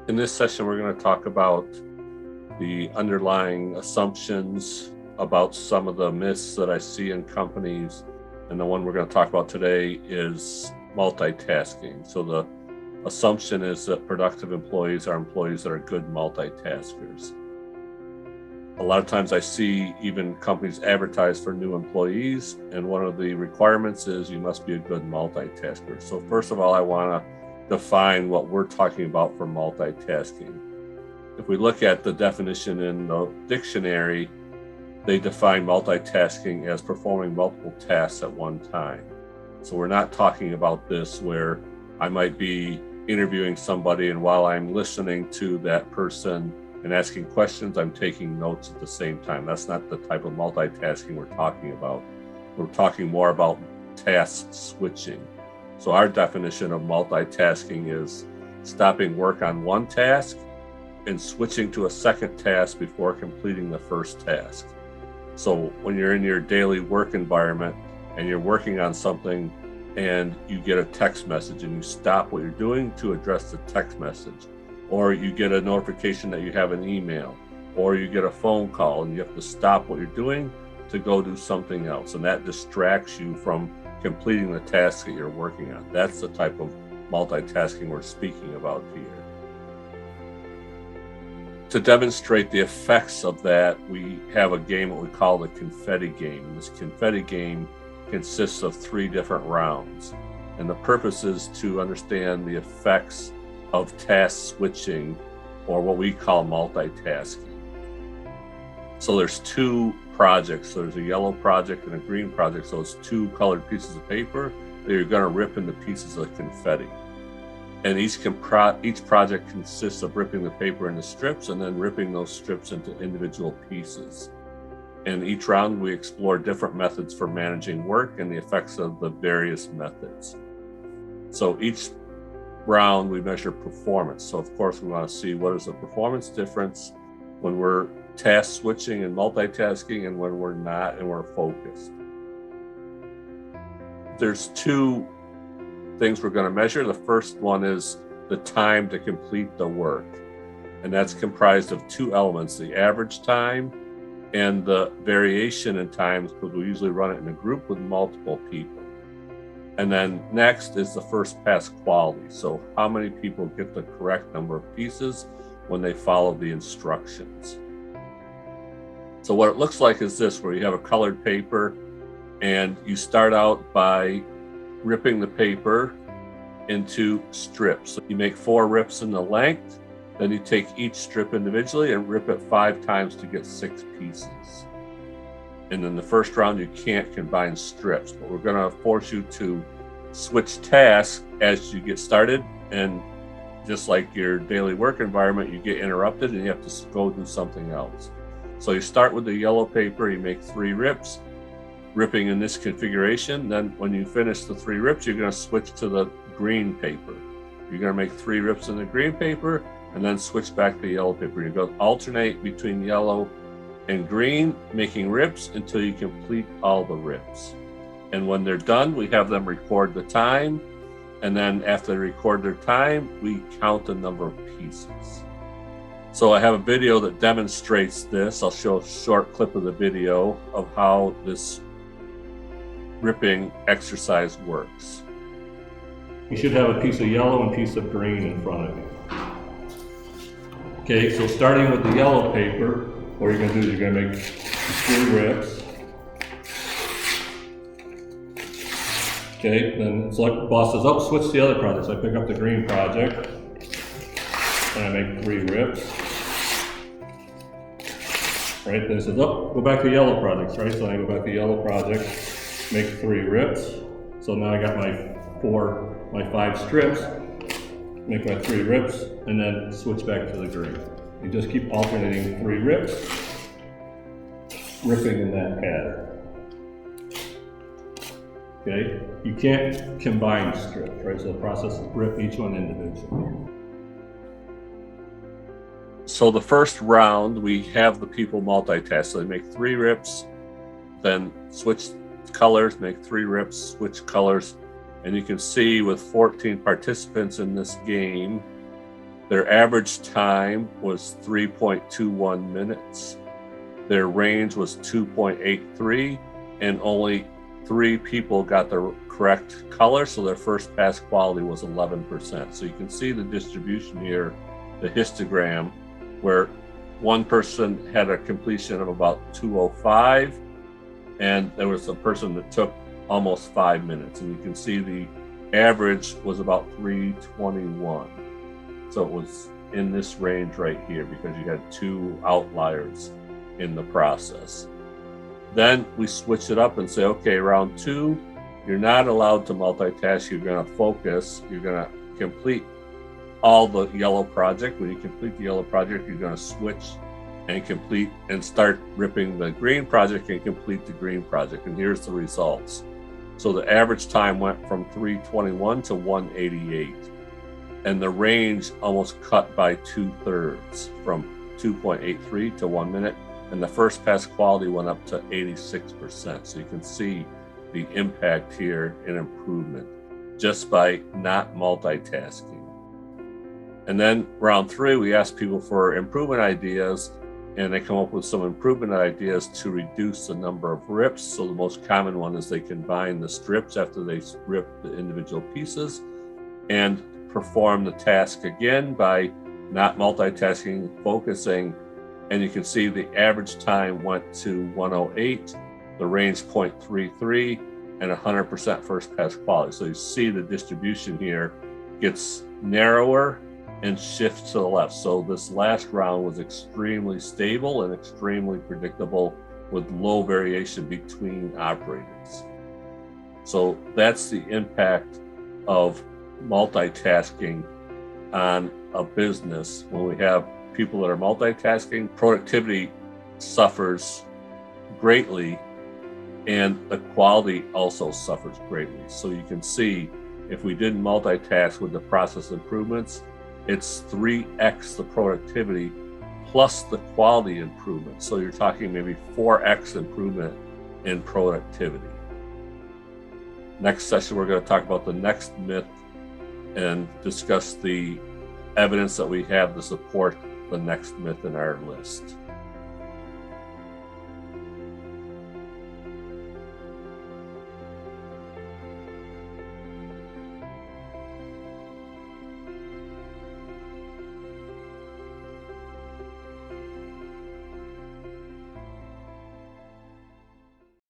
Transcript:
In this session, we're going to talk about the underlying assumptions about some of the myths that I see in companies. And the one we're going to talk about today is multitasking. So the assumption is that productive employees are employees that are good multitaskers. A lot of times I see even companies advertise for new employees, and one of the requirements is you must be a good multitasker. So first of all, I want to define what we're talking about for multitasking. If we look at the definition in the dictionary, they define multitasking as performing multiple tasks at one time. So we're not talking about this where I might be interviewing somebody, and while I'm listening to that person and asking questions, I'm taking notes at the same time. That's not the type of multitasking we're talking about. We're talking more about task switching. So our definition of multitasking is stopping work on one task and switching to a second task before completing the first task. So when you're in your daily work environment and you're working on something and you get a text message and you stop what you're doing to address the text message, or you get a notification that you have an email, or you get a phone call and you have to stop what you're doing to go do something else, and that distracts you from completing the task that you're working on. That's the type of multitasking we're speaking about here. To demonstrate the effects of that, we have a game that we call the Confetti game. This Confetti game consists of 3 different rounds, and the purpose is to understand the effects of task switching, or what we call multitasking. So there's 2 projects. So there's a yellow project and a green project. So it's 2 colored pieces of paper that you're going to rip into pieces of confetti. And each project consists of ripping the paper into strips and then ripping those strips into individual pieces. In each round, we explore different methods for managing work and the effects of the various methods. So each round, we measure performance. So of course, we want to see what is the performance difference when we're task switching and multitasking and when we're not and we're focused. There's 2 things we're going to measure. The first one is the time to complete the work, and that's comprised of 2 elements: the average time and the variation in times, because we usually run it in a group with multiple people. And then next is the first pass quality. So how many people get the correct number of pieces when they follow the instructions. So what it looks like is this, where you have a colored paper and you start out by ripping the paper into strips. So you make 4 rips in the length, then you take each strip individually and rip it 5 times to get 6 pieces. And in the first round, you can't combine strips, but we're going to force you to switch tasks as you get started. And just like your daily work environment, you get interrupted and you have to go do something else. So you start with the yellow paper, you make 3 rips, ripping in this configuration. Then when you finish the 3 rips, you're going to switch to the green paper. You're going to make 3 rips in the green paper and then switch back to yellow paper. You're going to alternate between yellow and green, making rips until you complete all the rips. And when they're done, we have them record the time. And then after they record their time, we count the number of pieces. So I have a video that demonstrates this. I'll show a short clip of the video of how this ripping exercise works. You should have a piece of yellow and a piece of green in front of you. Okay, so starting with the yellow paper, what you're going to do is you're going to make 3 rips. Okay, then select the boss says, oh, switch to the other project. So I pick up the green project and I make 3 rips. Right, then it says, oh, go back to the yellow projects, right? So I go back to the yellow project, make 3 rips. So now I got my 5 strips, make my 3 rips, and then switch back to the green. You just keep alternating 3 rips, ripping in that pattern. Okay, you can't combine strips, right? So the process is rip each one individually. So the first round, we have the people multitask. So they make 3 rips, then switch colors, make 3 rips, switch colors. And you can see with 14 participants in this game, Their average time was 3.21 minutes. Their range was 2.83, and only 3 people got the correct color, so their first pass quality was 11%. So you can see the distribution here, the histogram, where one person had a completion of about 2:05, and there was a person that took almost 5 minutes, and you can see the average was about 3:21. So it was in this range right here because you had 2 outliers in the process. Then we switch it up and say, okay, round 2, you're not allowed to multitask. You're going to focus. You're going to complete all the yellow project. When you complete the yellow project, you're going to switch and complete and start ripping the green project and complete the green project. And here's the results. So the average time went from 3:21 to 1:88. And the range almost cut by 2/3 from 2.83 to 1 minute. And the first pass quality went up to 86%. So you can see the impact here in improvement just by not multitasking. And then round 3, we ask people for improvement ideas, and they come up with some improvement ideas to reduce the number of rips. So the most common one is they combine the strips after they rip the individual pieces and perform the task again by not multitasking, focusing, and you can see the average time went to 1:08, the range 0.33, and 100% first pass quality. So you see the distribution here gets narrower and shifts to the left. So this last round was extremely stable and extremely predictable with low variation between operators. So that's the impact of multitasking on a business. When we have people that are multitasking, productivity suffers greatly and the quality also suffers greatly. So you can see if we didn't multitask with the process improvements, it's 3x the productivity plus the quality improvement. So you're talking maybe 4x improvement in productivity. Next session, we're going to talk about the next myth and discuss the evidence that we have to support the next myth in our list.